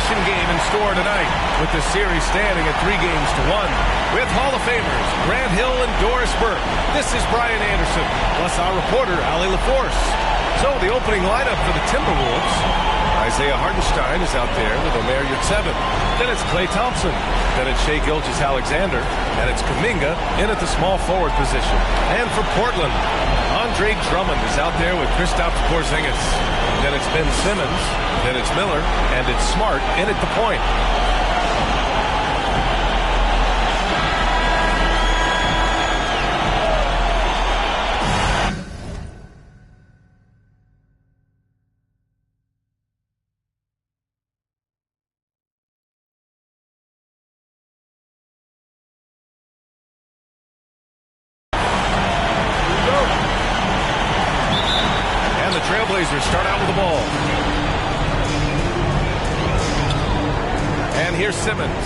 exhibition game in store tonight, with the series standing at 3-1. With Hall of Famers Grant Hill and Doris Burke, this is Brian Anderson, plus our reporter, Allie LaForce. So the opening lineup for the Timberwolves. Isaiah Hartenstein is out there with Omer Yurtseven. Then it's Klay Thompson. Then it's Shai Gilgeous-Alexander. And it's Kuminga in at the small forward position. And for Portland, Andre Drummond is out there with Kristaps Porzingis. Then it's Ben Simmons. Then it's Miller. And it's Smart in at the point. Trailblazers start out with the ball. And here's Simmons.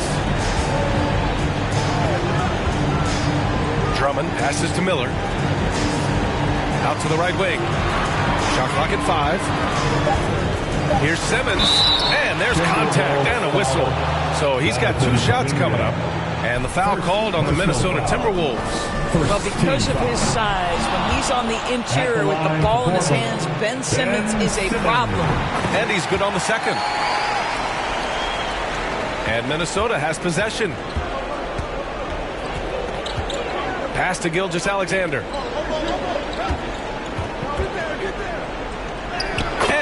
Drummond passes to Miller. Out to the right wing. Shot clock at 5. Here's Simmons. And there's contact and a whistle. So he's got 2 shots coming up. And the foul called on the Minnesota Timberwolves. Well, because of his size, when he's on the interior with the ball in his hands, Ben Simmons is a problem. And he's good on the second. And Minnesota has possession. Pass to Gilgeous-Alexander.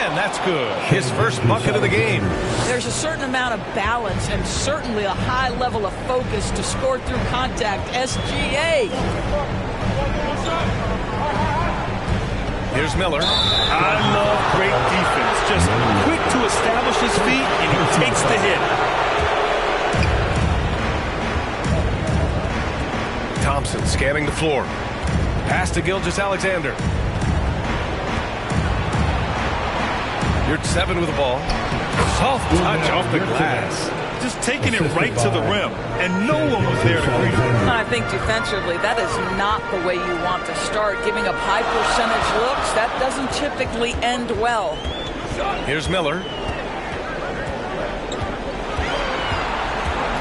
And that's good. His first bucket of the game. There's a certain amount of balance and certainly a high level of focus to score through contact. SGA. Here's Miller. I love great defense. Just quick to establish his feet, and he takes the hit. Thompson scanning the floor. Pass to Gilgeous-Alexander. Yurtseven with the ball. Soft touch off the glass. Just taking it right to the rim, and no one was there to greet him. I think defensively, that is not the way you want to start. Giving up high percentage looks, that doesn't typically end well. Here's Miller.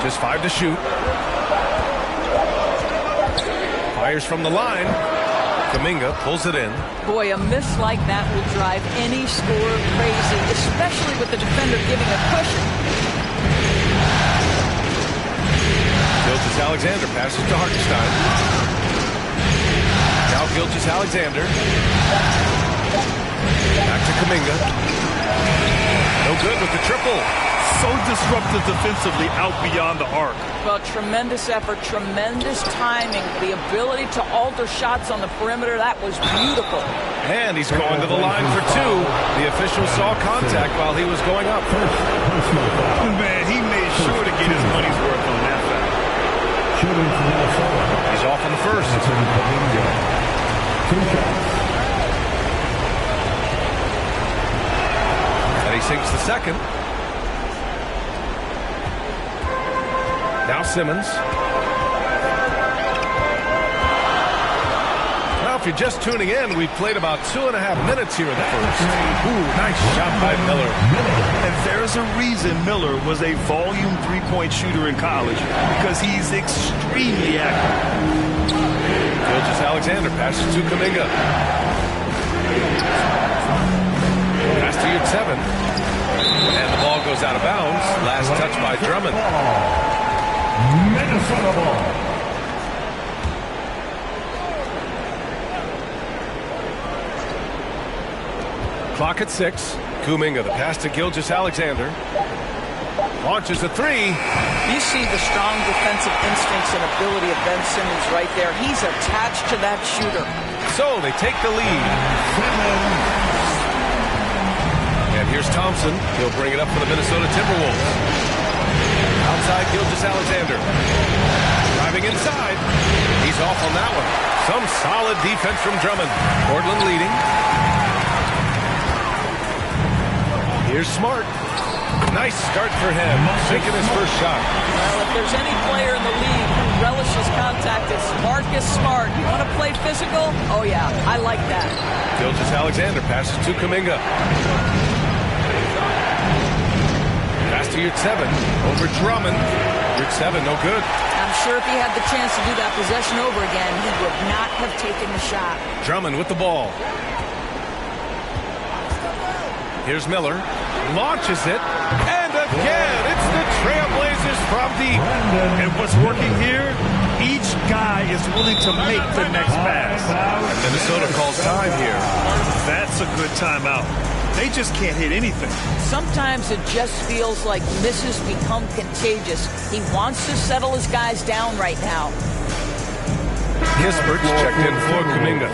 Just 5 to shoot. Fires from the line. Kuminga pulls it in. Boy, a miss like that will drive any scorer crazy, especially with the defender giving a cushion. Gilgeous-Alexander passes to Hartenstein. Now Gilgeous-Alexander. Back to Kuminga. No good with the triple. So disruptive defensively out beyond the arc. Well, tremendous effort, tremendous timing, the ability to alter shots on the perimeter. That was beautiful. And he's going to the line for 2. The official saw contact while he was going up. Man, he made sure to get his money's worth on that foul. He's off on the first. And he sinks the second. Now Simmons. Now, if you're just tuning in, we've played about 2.5 minutes here in the first. Ooh, nice shot by Miller. And there's a reason Miller was a volume three-point shooter in college, because he's extremely active. Gilgeous-Alexander passes to Kuminga. Pass to Yurtseven. And the ball goes out of bounds. Last touch by Drummond. Minnesota ball. Clock at 6. Kuminga, the pass to Gilgeous-Alexander. Launches a 3. You see the strong defensive instincts and ability of Ben Simmons right there. He's attached to that shooter. So they take the lead. And here's Thompson. He'll bring it up for the Minnesota Timberwolves. Outside Gilgeous-Alexander. Driving inside. He's off on that one. Some solid defense from Drummond. Portland leading. Here's Smart. Nice start for him. Taking his first shot. Well, if there's any player in the league who relishes contact, it's Marcus Smart. You want to play physical? Oh, yeah. I like that. Gilgeous-Alexander passes to Kuminga. Pass to to Yurtseven over Drummond. Yurtseven, no good. I'm sure if he had the chance to do that possession over again, he would not have taken the shot. Drummond with the ball. Here's Miller. Launches it. And again, it's the Trailblazers from deep. And what's working here, each guy is willing to make the next pass. And Minnesota calls time here. That's a good timeout. They just can't hit anything. Sometimes it just feels like misses become contagious. He wants to settle his guys down right now. Kispert's checked in for Kuminga.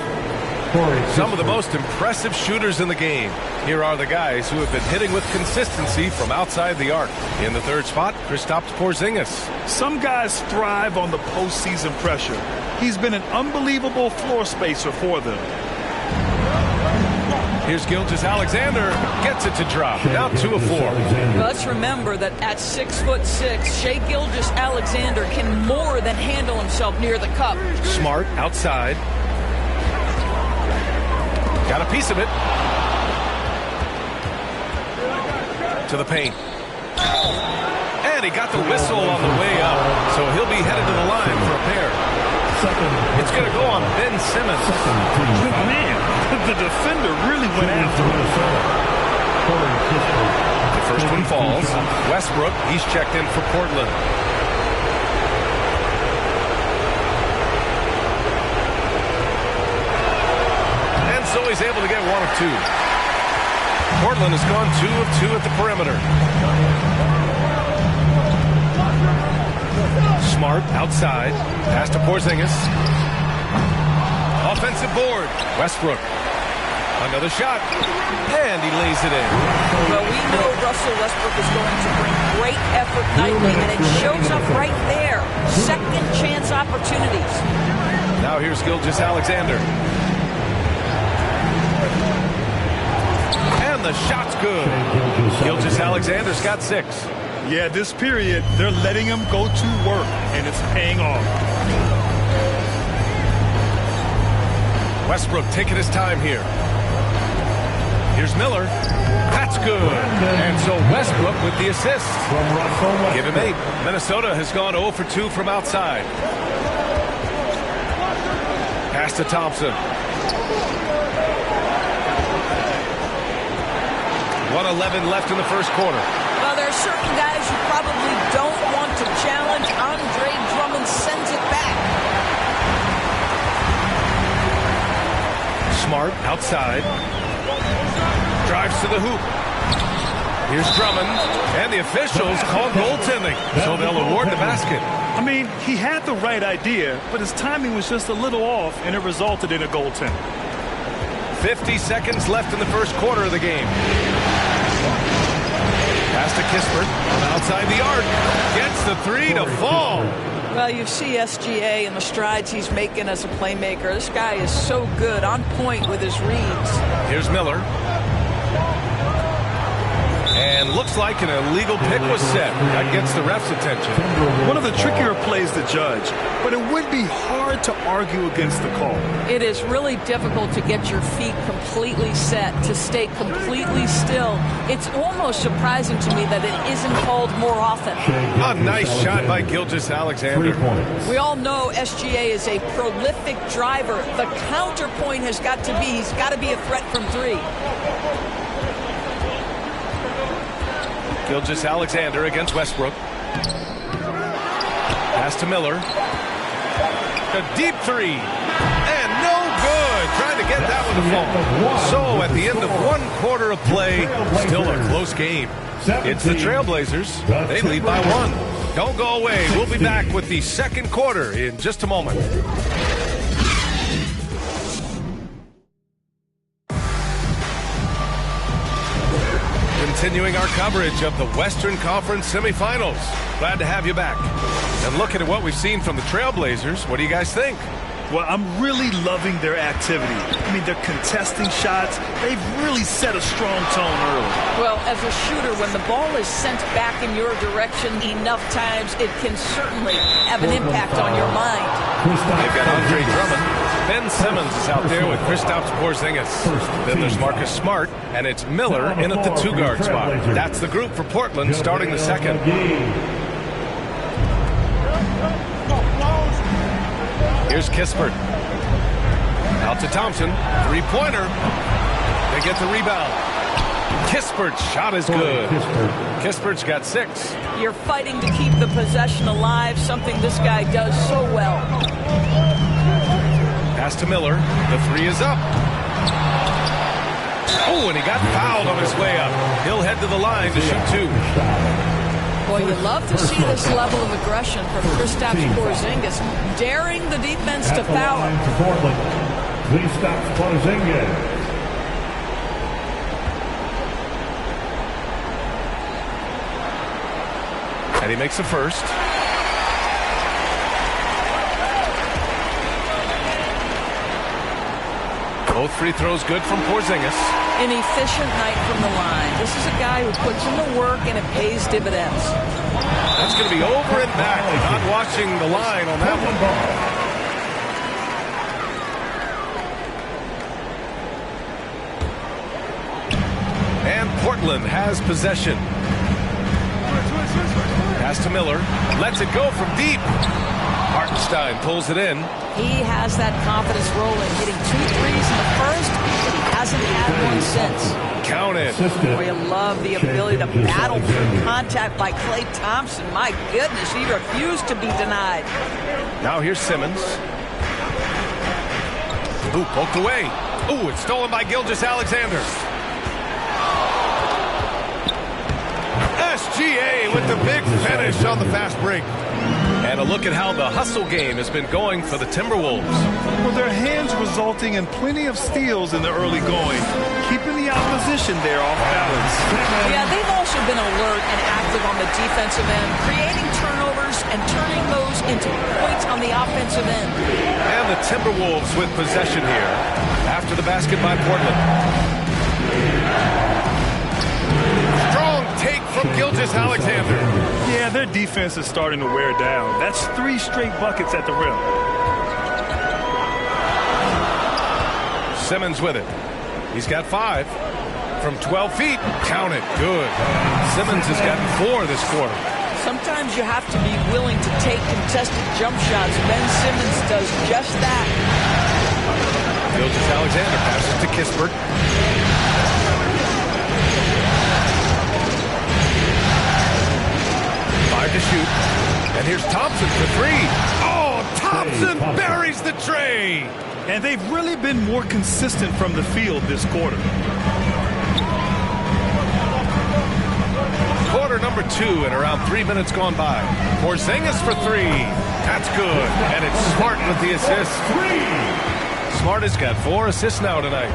Some of the most impressive shooters in the game. Here are the guys who have been hitting with consistency from outside the arc. In the third spot, Kristaps Porzingis. Some guys thrive on the postseason pressure. He's been an unbelievable floor spacer for them. Here's Gilgeous-Alexander. Gets it to drop. Now 2 of 4. Let's remember that at 6'6", Shai Gilgeous-Alexander can more than handle himself near the cup. Smart outside. Got a piece of it. To the paint. And he got the whistle on the way up. So he'll be headed to the line for a pair. It's going to go on Ben Simmons. Man, the defender really went after him. The first one falls. Westbrook, he's checked in for Portland. And so he's able to get 1 of 2. Portland has gone 2 of 2 at the perimeter. Smart outside. Pass to Porzingis. Offensive board. Westbrook. Another shot. And he lays it in. Well, we know Russell Westbrook is going to bring great effort nightly, and it shows up right there. Second chance opportunities. Now here's Gilgeous-Alexander. And the shot's good. Gilgeous-Alexander's got 6. Yeah, this period, they're letting him go to work, and it's paying off. Westbrook taking his time here. Here's Miller. That's good. And so Westbrook with the assist. Give him 8. Minnesota has gone 0 for 2 from outside. Pass to Thompson. 1:11 left in the first quarter. Well, there are certain guys who probably don't want to challenge. Andre Drummond sends it back. Smart outside. Drives to the hoop. Here's Drummond. And the officials call goaltending. So they'll award the basket. I mean, he had the right idea, but his timing was just a little off, and it resulted in a goaltend. 50 seconds left in the first quarter of the game. Pass to Kispert. Outside the arc. Gets the 3 to fall. Well, you see SGA and the strides he's making as a playmaker. This guy is so good, on point with his reads. Here's Miller. And looks like an illegal pick was set. That gets the ref's attention. One of the trickier plays to judge, but it would be hard to argue against the call. It is really difficult to get your feet completely set, to stay completely still. It's almost surprising to me that it isn't called more often. A nice shot by Gilgeous-Alexander. We all know SGA is a prolific driver. The counterpoint has got to be, he's got to be a threat from 3. Gilgeous-Alexander against Westbrook. Pass to Miller. A deep 3. And no good. Trying to get that one to fall. So at the end of 1 quarter of play, still a close game. It's the Trailblazers. They lead by 1. Don't go away. We'll be back with the second quarter in just a moment. Continuing our coverage of the Western Conference semifinals. Glad to have you back. And looking at what we've seen from the Trailblazers, what do you guys think? Well, I'm really loving their activity. I mean, they're contesting shots. They've really set a strong tone early. Well, as a shooter, when the ball is sent back in your direction enough times, it can certainly have an impact on your mind. They've got Andre Drummond. Ben Simmons is out there with Kristaps Porzingis. Then there's Marcus Smart, and it's Miller in at the 2-guard spot. That's the group for Portland starting the second. Here's Kispert. Out to Thompson. Three-pointer. They get the rebound. Kispert's shot is good. Kispert's got 6. You're fighting to keep the possession alive, something this guy does so well. Pass to Miller. The 3 is up. Oh, and he got fouled on his way up. He'll head to the line to shoot 2. Boy, you love to see this level of aggression from Kristaps Porzingis, daring the defense to foul him. Kristaps Porzingis. And he makes the first. Both free throws good from Porzingis. An efficient night from the line. This is a guy who puts in the work and it pays dividends. That's going to be over and back. Not watching the line on that one. And Portland has possession. Pass to Miller. Lets it go from deep. Hartenstein pulls it in. He has that confidence rolling, hitting 2 threes in the first, but he hasn't had one since. Count it. Boy, you love the ability to battle through contact by Klay Thompson. My goodness, he refused to be denied. Now here's Simmons. Ooh, poked away. Ooh, it's stolen by Gilgeous-Alexander. SGA with the big finish on the fast break. And a look at how the hustle game has been going for the Timberwolves. Well, their hands resulting in plenty of steals in the early going, keeping the opposition there off balance. Yeah, they've also been alert and active on the defensive end, creating turnovers and turning those into points on the offensive end. And the Timberwolves with possession here after the basket by Portland. Strong take from Gilgeous-Alexander. Yeah, their defense is starting to wear down. That's 3 straight buckets at the rim. Simmons with it. He's got 5 from 12 feet. Count it. Good. Simmons has gotten 4 this quarter. Sometimes you have to be willing to take contested jump shots. Ben Simmons does just that. Gilgeous-Alexander passes to Kispert. To shoot. And here's Thompson for 3. Oh, Thompson buries the tray. And they've really been more consistent from the field this quarter. Quarter number 2 and around 3 minutes gone by. Porzingis for 3. That's good. And it's Smart with the assist. Smart has got 4 assists now tonight.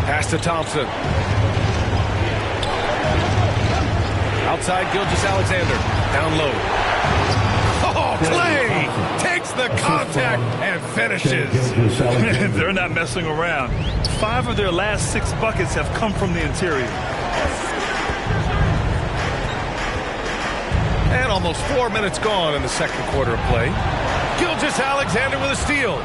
Pass to Thompson. Outside Gilgeous-Alexander. Down low. Oh, Klay takes the contact and finishes. They're not messing around. 5 of their last 6 buckets have come from the interior. And almost 4 minutes gone in the second quarter of play. Gilgeous-Alexander with a steal.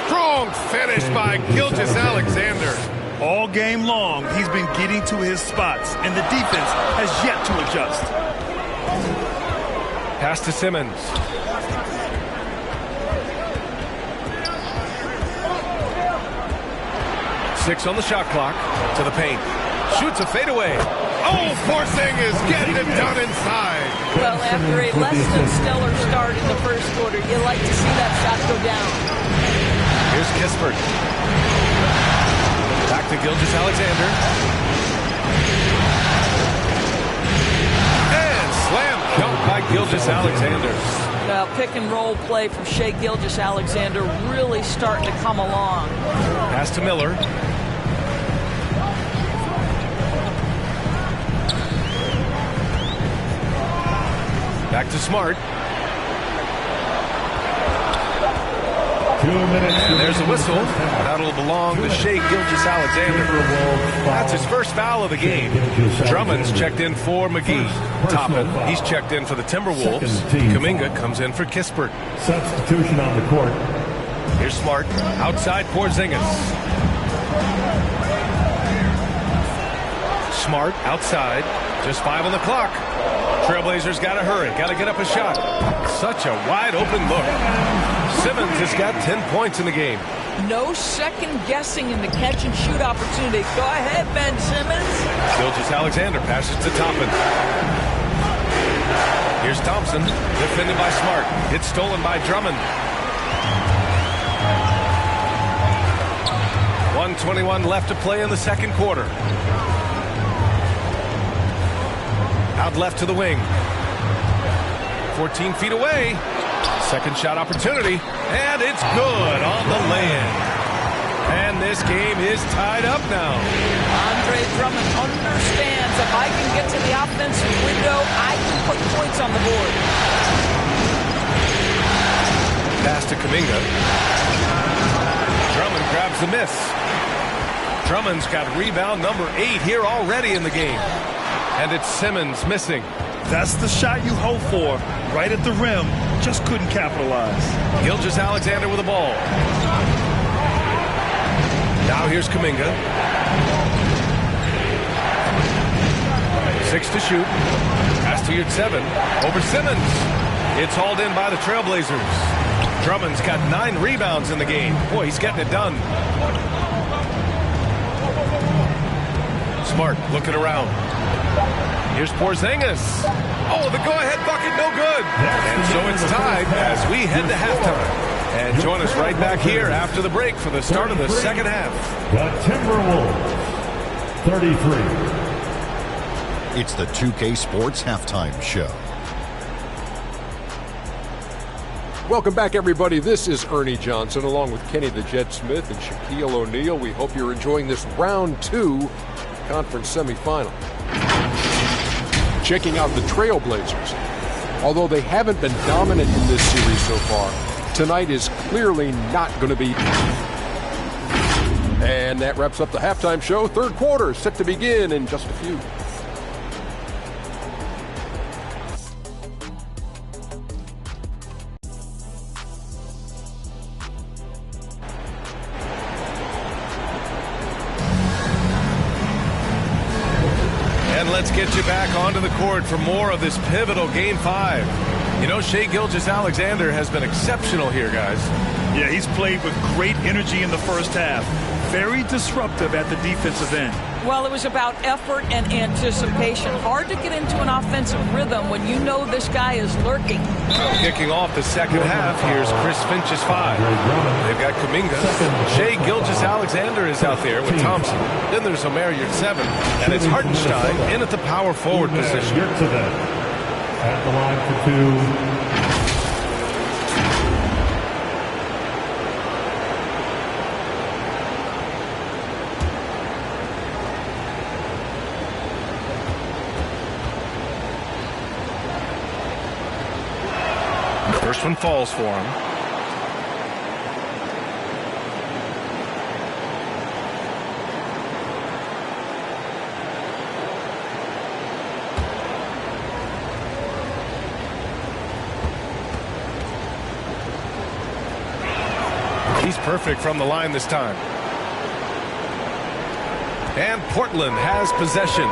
Strong finish by Gilgeous-Alexander. All game long, he's been getting to his spots, and the defense has yet to adjust. Pass to Simmons. Six on the shot clock. To the paint. Shoots a fadeaway. Oh, Porzingis getting it done inside. Well, after a less than stellar start in the first quarter, you like to see that shot go down. Here's Kispert. Back to Gilgeous-Alexander. And slam dunk by Gilgeous-Alexander. Now, pick and roll play from Shai Gilgeous-Alexander really starting to come along. Pass to Miller. Back to Smart. 2 minutes. And there's a whistle. That'll belong to Shai Gilgeous-Alexander. That's his first foul of the game. Drummond's checked in for McGee. Toppin, he's checked in for the Timberwolves. Kuminga comes in for Kispert. Substitution on the court. Here's Smart. Outside Porzingis. Smart outside. Just 5 on the clock. Trailblazers got to hurry. Got to get up a shot. Such a wide open look. Simmons has got 10 points in the game. No second guessing in the catch and shoot opportunity. Go ahead, Ben Simmons. Gilgeous-Alexander passes to Toppin. Here's Thompson, defended by Smart. It's stolen by Drummond. 1:21 left to play in the second quarter. Out left to the wing. 14 feet away. Second shot opportunity. And it's good on the lay-in. And this game is tied up now. Andre Drummond understands if I can get to the offensive window, I can put points on the board. Pass to Kuminga. Drummond grabs the miss. Drummond's got rebound number 8 here already in the game. And it's Simmons missing. That's the shot you hope for. Right at the rim. Just couldn't capitalize. Gilgeous-Alexander with the ball. Now here's Kuminga. 6 to shoot. Pass to your 7. Over Simmons. It's hauled in by the Trailblazers. Drummond's got 9 rebounds in the game. Boy, he's getting it done. Smart looking around. Here's Porzingis. Oh, the go-ahead bucket, no good. And so it's tied as we head to halftime. And join us right back here after the break for the start of the second half. The Timberwolves, 33. It's the 2K Sports Halftime Show. Welcome back, everybody. This is Ernie Johnson along with Kenny the Jet Smith and Shaquille O'Neal. We hope you're enjoying this round 2 conference semifinal. Checking out the Trailblazers. Although they haven't been dominant in this series so far, tonight is clearly not going to be. And that wraps up the halftime show. Third quarter set to begin in just a few. Let's get you back onto the court for more of this pivotal Game 5. You know, Shai Gilgeous-Alexander has been exceptional here, guys. Yeah, he's played with great energy in the first half. Very disruptive at the defensive end. Well, it was about effort and anticipation. Hard to get into an offensive rhythm when you know this guy is lurking. Kicking off the second half, here's Chris Finch's 5. They've got Kuminga. Shai Gilgeous-Alexander is out there with Thompson. Then there's Omer at 7. And it's Hartenstein in at the power forward position. At the line for 2. First one falls for him. He's perfect from the line this time. And Portland has possession.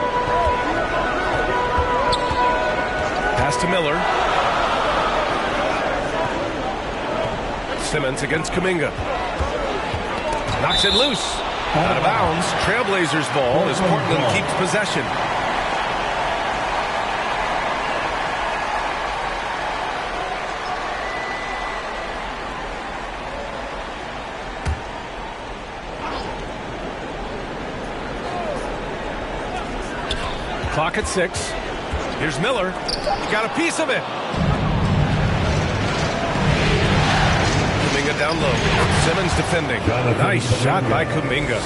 Pass to Miller. Simmons against Kuminga. Knocks it loose. Out of bounds. Trailblazers ball as Portland keeps possession. Clock at 6. Here's Miller. He got a piece of it. Kuminga down low. Simmons defending. Nice shot by Kuminga.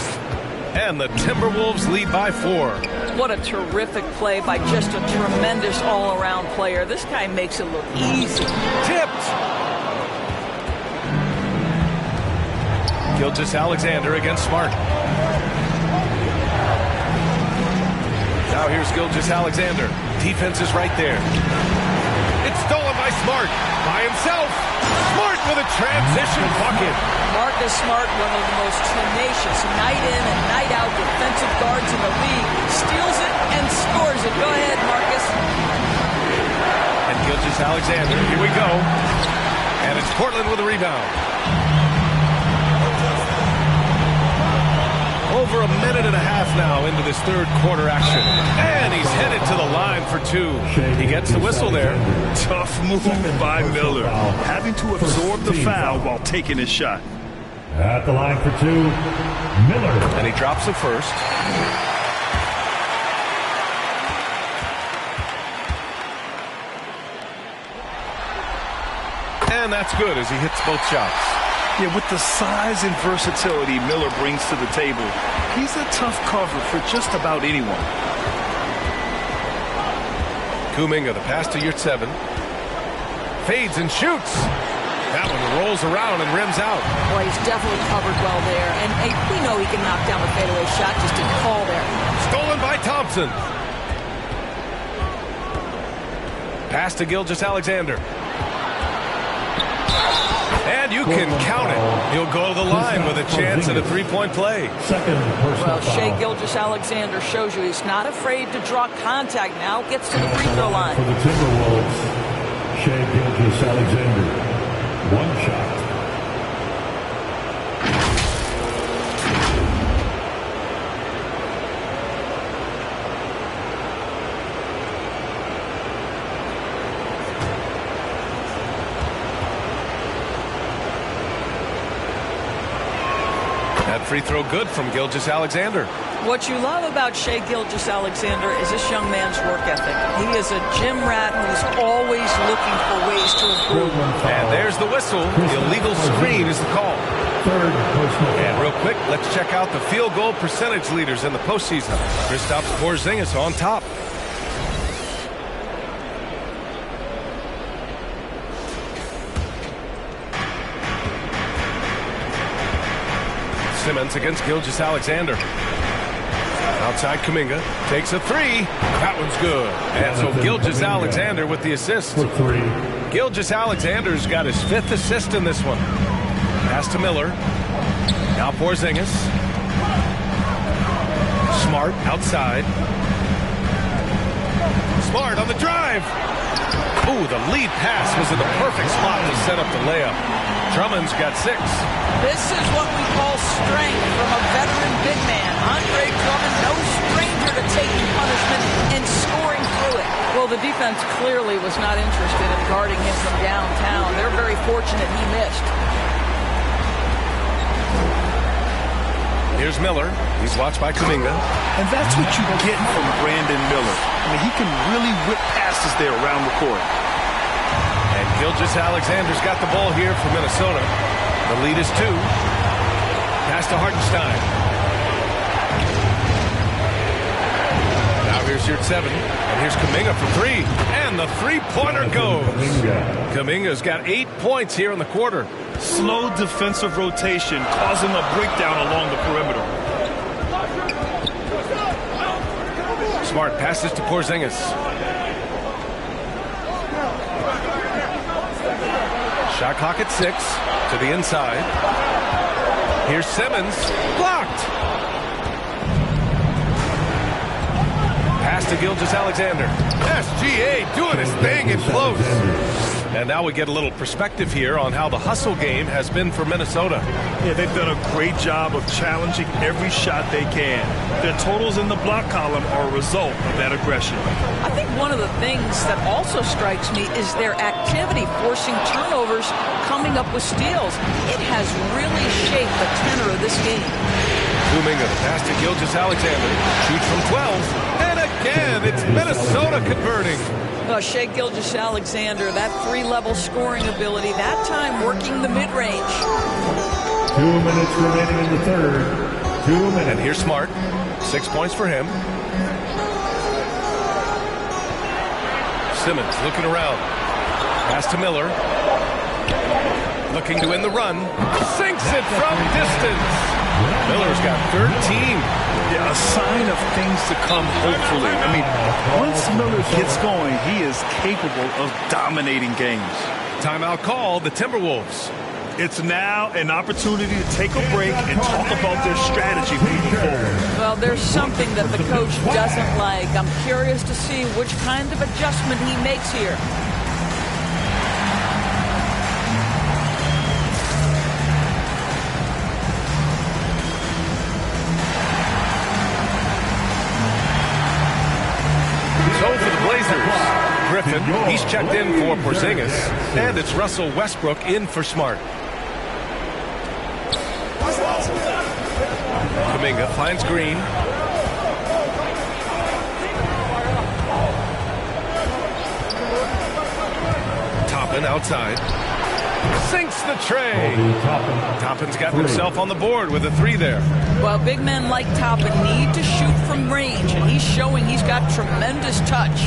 And the Timberwolves lead by 4. What a terrific play by just a tremendous all-around player. This guy makes it look easy. Tipped. Gilgeous-Alexander against Smart. Now here's Gilgeous-Alexander. Defense is right there. It's stolen by Smart. By himself. Smart with a transition bucket. Marcus Smart, one of the most tenacious night in and night out defensive guards in the league, steals it and scores it. Go ahead, Marcus. And Gilgeous-Alexander, here we go. And it's Portland with a rebound. Over a minute and a half now into this third quarter action. And he's headed to the line for two. He gets the whistle there. Tough move by Miller, having to absorb the foul while taking his shot. At the line for two, Miller. And he drops the first. And that's good as he hits both shots. Yeah, with the size and versatility Miller brings to the table, he's a tough cover for just about anyone. Kuminga, the pass to Yurtseven. Fades and shoots. That one rolls around and rims out. Boy, he's definitely covered well there. And hey, we know he can knock down a fadeaway shot, just didn't fall there. Stolen by Thompson. Pass to Gilgeous-Alexander. And you can count it. He'll go to the line with a chance at a three-point play. Well, Shai Gilgeous-Alexander shows you he's not afraid to draw contact. Now gets to the free throw line. For the Timberwolves, Shai Gilgeous-Alexander. One shot. Free throw good from Gilgeous-Alexander. What you love about Shai Gilgeous-Alexander is this young man's work ethic. He is a gym rat who is always looking for ways to improve. And there's the whistle. The illegal screen is the call. And real quick, let's check out the field goal percentage leaders in the postseason. Kristaps Porzingis on top. Simmons against Gilgeous-Alexander. Outside Kuminga. Takes a three. That one's good. And so Gilgeous-Alexander with the assist. Gilgeous-Alexander's got his fifth assist in this one. Pass to Miller. Now Porzingis. Smart outside. Smart on the drive. Ooh, the lead pass was in the perfect spot to set up the layup. Drummond's got 6. This is what we call strength from a veteran big man. Andre Drummond, no stranger to taking punishment and scoring through it. Well, the defense clearly was not interested in guarding him from downtown. They're very fortunate he missed. Here's Miller. He's watched by Kuminga. And that's what you get from Brandon Miller. I mean, he can really whip passes there around the court. And Gilgeous-Alexander's got the ball here for Minnesota. The lead is 2. Pass to Hartenstein. Now here's Yurtseven. And here's Kuminga for 3. And the three-pointer goes. Kuminga's got 8 points here in the quarter. Slow defensive rotation causing a breakdown along the perimeter. Smart passes to Porzingis. Shot clock at 6 to the inside. Here's Simmons. Blocked. Pass to Gilgeous-Alexander. SGA doing his thing in close. And now we get a little perspective here on how the hustle game has been for Minnesota. Yeah, they've done a great job of challenging every shot they can. Their totals in the block column are a result of that aggression. I think one of the things that also strikes me is their activity forcing turnovers, coming up with steals. It has really shaped the tenor of this game. Kuminga, the pass to Gilgeous-Alexander. Shoots from 12. And again, it's Minnesota converting. Shai Gilgeous-Alexander, that 3-level scoring ability, that time working the mid-range. 2 minutes remaining in the third. 2 minutes. And here's Smart. 6 points for him. Simmons looking around. Pass to Miller. Looking to win the run. Sinks it from distance. Miller's got 13. Yeah, a sign of things to come, hopefully. I mean, once Miller gets going, he is capable of dominating games. Timeout call, the Timberwolves. It's now an opportunity to take a break and talk about their strategy moving forward. Well, there's something that the coach doesn't like. I'm curious to see which kind of adjustment he makes here. So for the Blazers, Griffin, he's checked in for Porzingis, and it's Russell Westbrook in for Smart. Kuminga finds Green. Toppin outside. Sinks the tray. Toppin's got himself on the board with a 3 there. Well, big men like Toppin need to shoot from range, and he's showing he's got tremendous touch.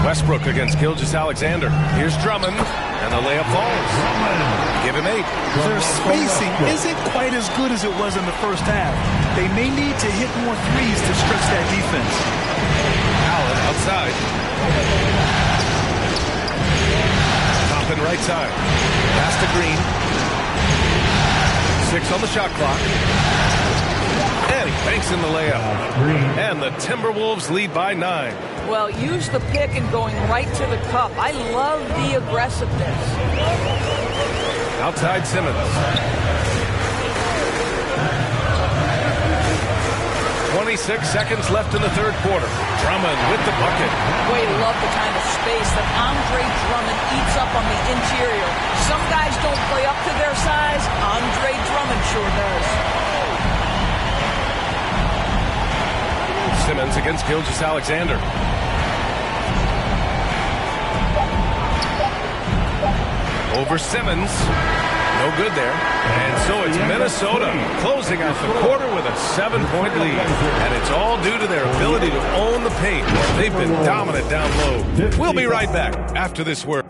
Westbrook against Gilgeous-Alexander. Here's Drummond, and the layup falls. Give him 8. Their spacing isn't quite as good as it was in the first half. They may need to hit more threes to stretch that defense. Allen outside. Toppin right side. Pass to Green. 6 on the shot clock. And he banks in the layup. And the Timberwolves lead by 9. Well, use the pick and going right to the cup. I love the aggressiveness. Outside Simmons. 26 seconds left in the third quarter. Drummond with the bucket. Boy, you love the kind of space that Andre Drummond eats up on the interior. Some guys don't play up to their size. Andre Drummond sure does. Simmons against Gilgeous-Alexander. Over Simmons. No good there. And so it's Minnesota closing out the quarter with a 7-point lead. And it's all due to their ability to own the paint. They've been dominant down low. We'll be right back after this word.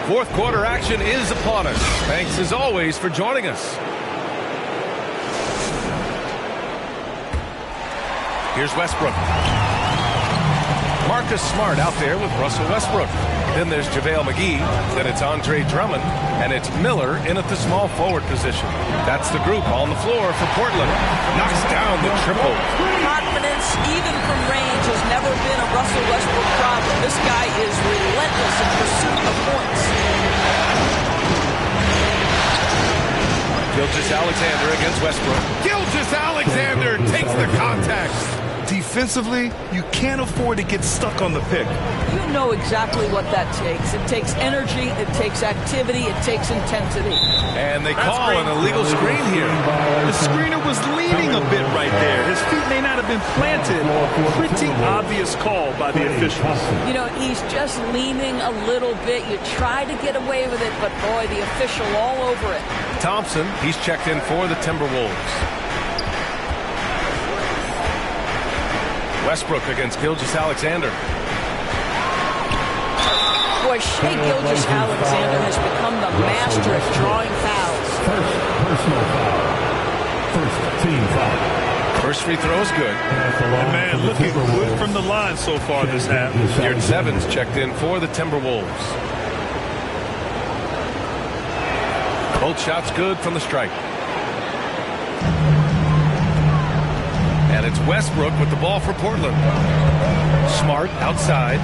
Fourth quarter action is upon us. Thanks as always for joining us. Here's Westbrook. Marcus Smart out there with Russell Westbrook. Then there's JaVale McGee. Then it's Andre Drummond. And it's Miller in at the small forward position. That's the group on the floor for Portland. Knocks down the triple. Confidence, even from range, has never been a Russell Westbrook problem. This guy is relentless in pursuit of points. Gilgeous-Alexander against Westbrook. Gilgeous-Alexander takes the contact. Defensively, you can't afford to get stuck on the pick. You know exactly what that takes. It takes energy, it takes activity, it takes intensity. And they call an illegal screen here. The screener was leaning a bit right there. His feet may not have been planted. Pretty obvious call by the officials. You know, he's just leaning a little bit. You try to get away with it, but boy, the official all over it. Thompson, he's checked in for the Timberwolves. Westbrook against Gilgeous-Alexander. Boy, Shai Gilgeous-Alexander has become the master at drawing fouls. First personal foul. First team foul. First free throw is good. And man, looking good from the line so far this half. Yard Sevens checked in for the Timberwolves. Both shots good from the stripe. And it's Westbrook with the ball for Portland. Smart outside.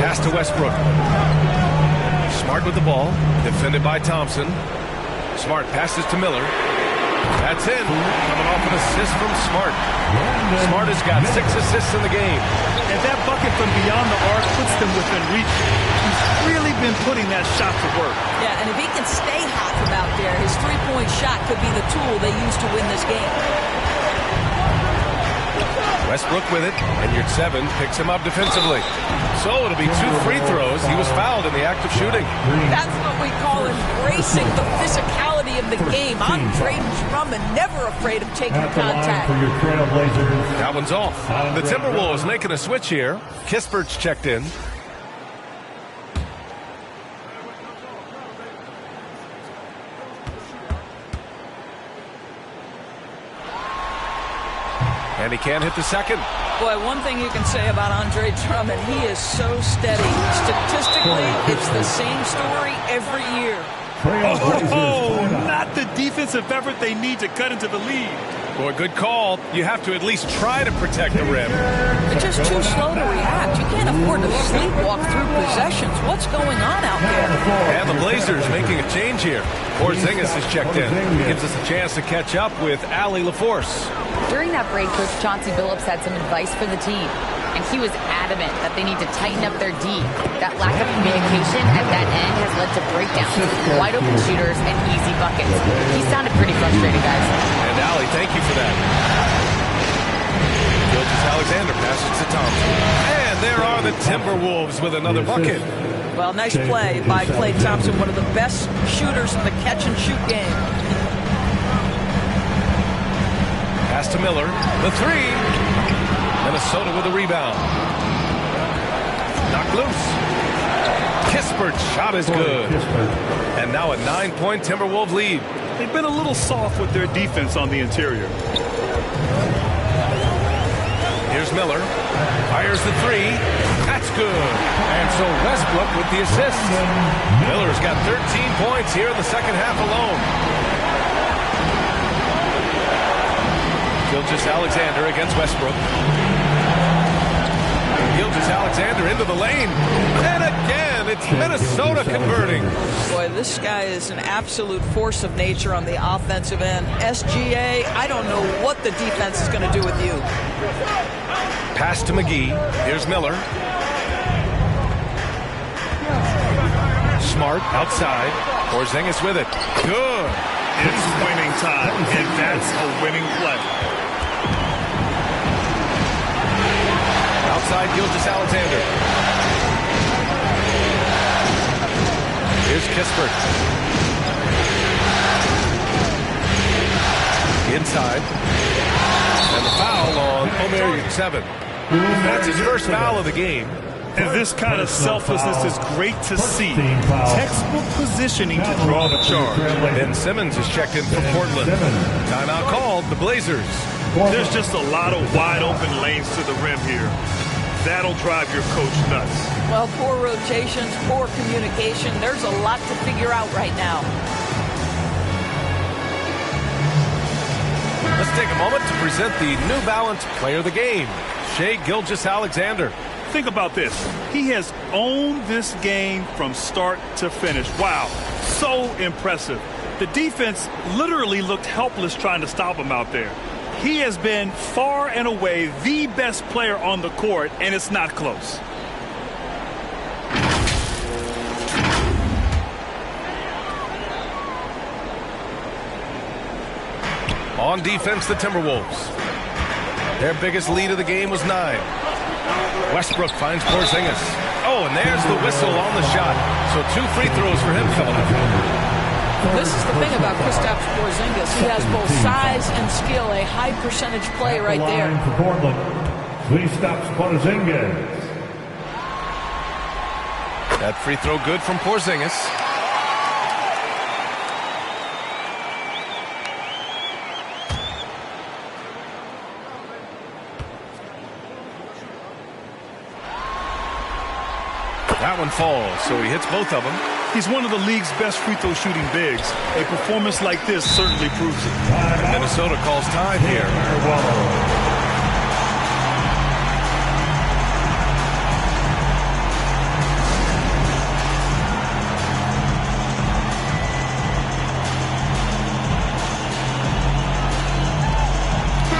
Pass to Westbrook. Smart with the ball. Defended by Thompson. Smart passes to Miller. That's in. Coming off an assist from Smart. Smart has got 6 assists in the game. And that bucket from beyond the arc puts them within reach. He's really been putting that shot to work. Yeah, and if he can stay hot from out there, his three-point shot could be the tool they use to win this game. Westbrook with it, and Yard Seven picks him up defensively. So it'll be 2 free throws. He was fouled in the act of shooting. That's what we call embracing the physicality study of the game. Andre Drummond, never afraid of taking At the line contact. for your Trailblazers. That one's off. The Timberwolves making a switch here. Kispert's checked in. And he can't hit the second. Boy, one thing you can say about Andre Drummond, he is so steady. Statistically, it's the same story every year. Oh, not the defensive effort they need to cut into the lead. Boy, good call. You have to at least try to protect the rim. They're just too slow to react. You can't afford to sleepwalk through possessions. What's going on out there? And the Blazers making a change here. Porzingis is checked in. Gives us a chance to catch up with Allie LaForce. During that break, Coach Chauncey Billups had some advice for the team, and he was adamant that they need to tighten up their D. That lack of communication at that end has led to breakdowns, wide open shooters, and easy buckets. He sounded pretty frustrated, guys. And Allie, thank you for that. Gilgeous-Alexander passes to Thompson. And there are the Timberwolves with another bucket. Well, nice play by Klay Thompson, one of the best shooters in the catch-and-shoot game. Pass to Miller. The three. Minnesota with a rebound. Knocked loose. Kispert's shot is good. And now a 9-point Timberwolves lead. They've been a little soft with their defense on the interior. Here's Miller. Fires the three. That's good. And so Westbrook with the assist. Miller's got 13 points here in the second half alone. Gilgeous-Alexander against Westbrook. Gilgeous-Alexander into the lane. And again, it's Minnesota converting. Boy, this guy is an absolute force of nature on the offensive end. SGA, I don't know what the defense is going to do with you. Pass to McGee. Here's Miller. Smart outside. Porzingis with it. Good. It's winning time, and that's a winning play. Outside Gilgeous-Alexander. Here's Kispert. Inside. And the foul on Omer Yurtseven. That's his first foul of the game. And this kind of selflessness is great to see. Textbook positioning to draw the charge. Ben Simmons is checked in for Portland. Timeout called, the Blazers. There's just a lot of wide open lanes to the rim here. That'll drive your coach nuts. Well, poor rotations, poor communication. There's a lot to figure out right now. Let's take a moment to present the New Balance Player of the Game, Shai Gilgeous-Alexander. Think about this. He has owned this game from start to finish. Wow, so impressive. The defense literally looked helpless trying to stop him out there. He has been far and away the best player on the court, and it's not close. On defense, the Timberwolves. Their biggest lead of the game was 9. Westbrook finds Porzingis. Oh, and there's the whistle on the shot. So 2 free throws for him coming up. This is the thing about Kristaps Porzingis. He has both size and skill, a high percentage play right there. For Portland, Kristaps Porzingis. That free throw good from Porzingis. That one falls, so he hits both of them. He's one of the league's best free throw shooting bigs. A performance like this certainly proves it. Minnesota calls time here.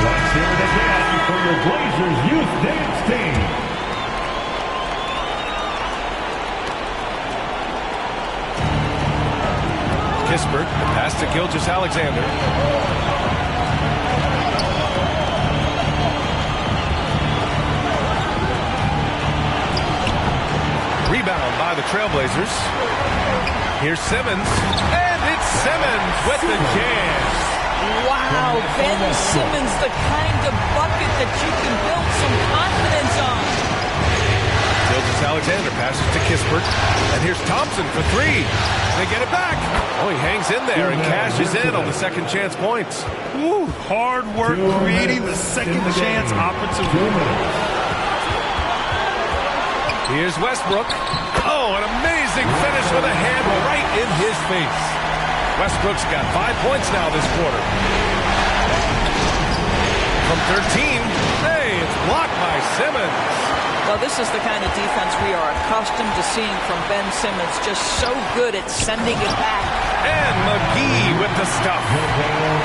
Let's hear it again for your Blazers Youth Dance Team. Kispert, pass to Gilgeous-Alexander. rebound by the Trailblazers. Here's Simmons, and it's Simmons with the jam. Wow, Ben Simmons, the kind of bucket that you can build some confidence on. Alexander passes to Kispert, and here's Thompson for three. They get it back. Oh, he hangs in there and cashes in on the second chance points. Ooh, hard work creating the second chance opportunity. Here's Westbrook. Oh, an amazing finish with a hand right in his face. Westbrook's got 5 points now this quarter. From 13, hey, it's blocked by Simmons. Well, this is the kind of defense we are accustomed to seeing from Ben Simmons, just so good at sending it back. And McGee with the stuff.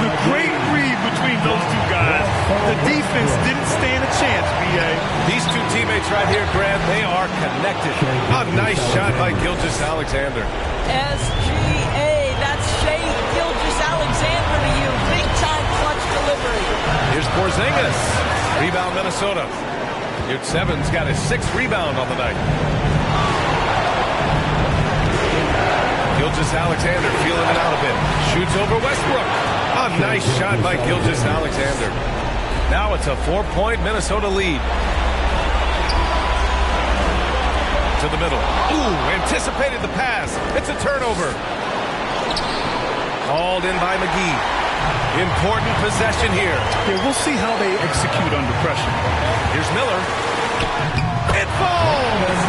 The great read between those two guys. The defense didn't stand a chance, B.A. These two teammates right here, Grant, they are connected. A nice shot by Gilgeous-Alexander. SGA, that's Shai Gilgeous-Alexander to you. Big-time clutch delivery. Here's Porzingis. Rebound, Minnesota. Sevens got his 6th rebound on the night. Gilgeous-Alexander feeling it out a bit. Shoots over Westbrook. A nice shot by Gilgeous-Alexander. Now it's a 4-point Minnesota lead. To the middle. Ooh, anticipated the pass. It's a turnover. Called in by McGee. Important possession here. Yeah, we'll see how they execute under pressure. Here's Miller. It falls!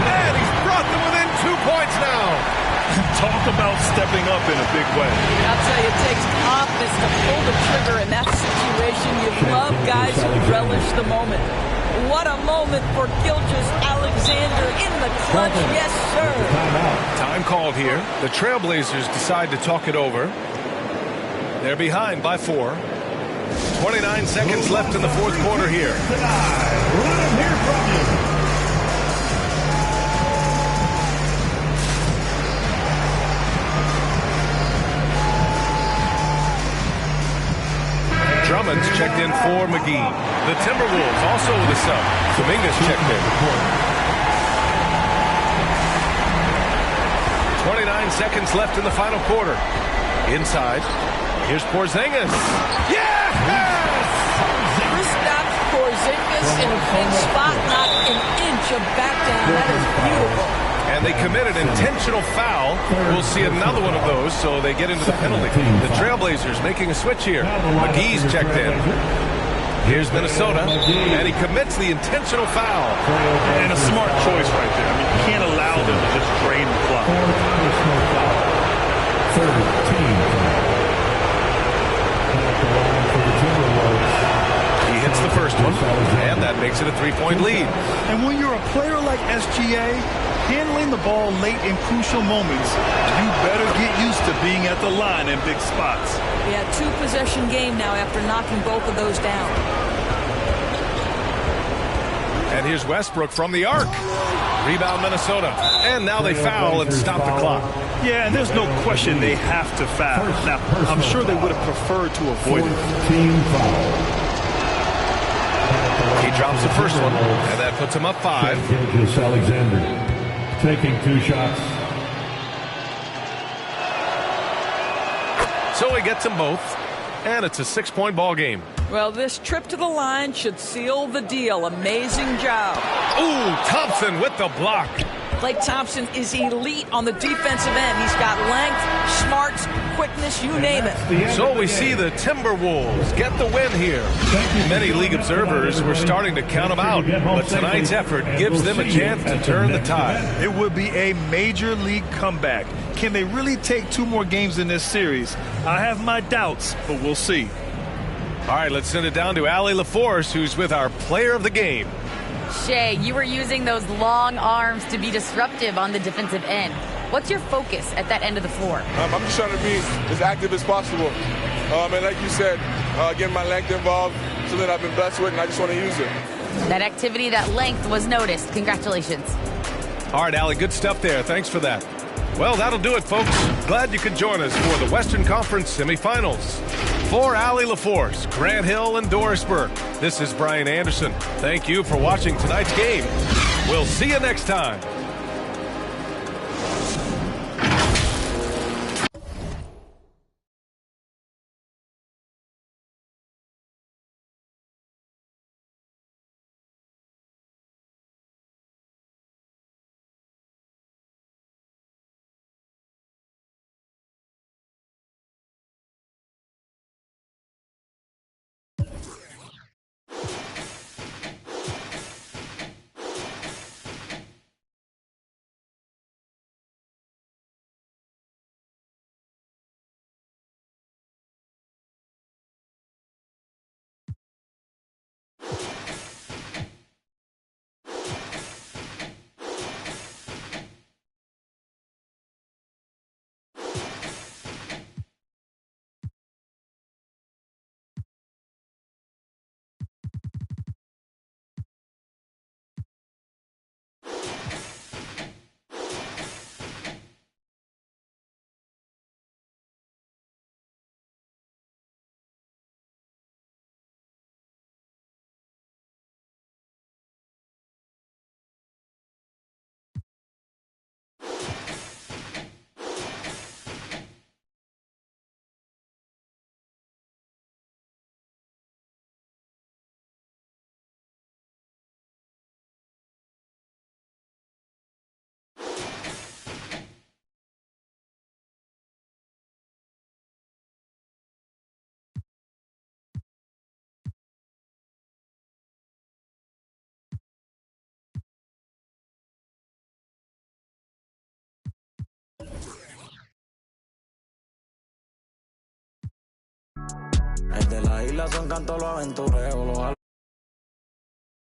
And he's brought them within 2 points now. Talk about stepping up in a big way. I'll tell you, it takes confidence to pull the trigger in that situation. You love guys who relish the moment. What a moment for Gilgeous-Alexander in the clutch. Yes, sir. Time called here. The Trailblazers decide to talk it over. They're behind by 4. 29 seconds left in the fourth quarter here. Drummond's checked in for McGee. The Timberwolves also with a sub. Dominguez checked in. 29 seconds left in the final quarter. Inside. Here's Porzingis. Yes! Kristaps Porzingis in a big spot, not an inch of back down. That is beautiful. And they committed intentional foul. We'll see another one of those, so they get into the penalty. The Trailblazers making a switch here. McGee's checked in. Here's Minnesota, and he commits the intentional foul. And a smart choice right there. I mean, you can't allow them to just drain the clock. 13. He hits the first one, and that makes it a 3-point lead. And when you're a player like SGA, handling the ball late in crucial moments, you better get used to being at the line in big spots. Yeah, 2-possession game now after knocking both of those down. And here's Westbrook from the arc. Rebound Minnesota. And now they foul and stop the clock. Yeah, and there's no question they have to foul. Now, I'm sure they would have preferred to avoid it. Team foul. He drops the first one, and that puts him up 5. Gilgeous-Alexander taking 2 shots. So he gets them both, and it's a 6-point ball game. Well, this trip to the line should seal the deal. Amazing job. Ooh, Thompson with the block. Klay Thompson is elite on the defensive end. He's got length, smarts, quickness, you name it. So we see the Timberwolves get the win here. Many league observers were starting to count them out, but tonight's effort gives them a chance to turn the tide. It would be a major league comeback. Can they really take 2 more games in this series? I have my doubts, but we'll see. All right, let's send it down to Allie LaForce, who's with our player of the game. Shai, you were using those long arms to be disruptive on the defensive end. What's your focus at that end of the floor? I'm just trying to be as active as possible. And like you said, getting my length involved, something I've been blessed with, and I just want to use it. That activity, that length was noticed. Congratulations. All right, Allie, good stuff there. Thanks for that. Well, that'll do it, folks. Glad you could join us for the Western Conference semifinals. For Allie LaForce, Grant Hill, and Doris Burke, this is Brian Anderson. Thank you for watching tonight's game. We'll see you next time. El de la isla son cantos los aventureos, los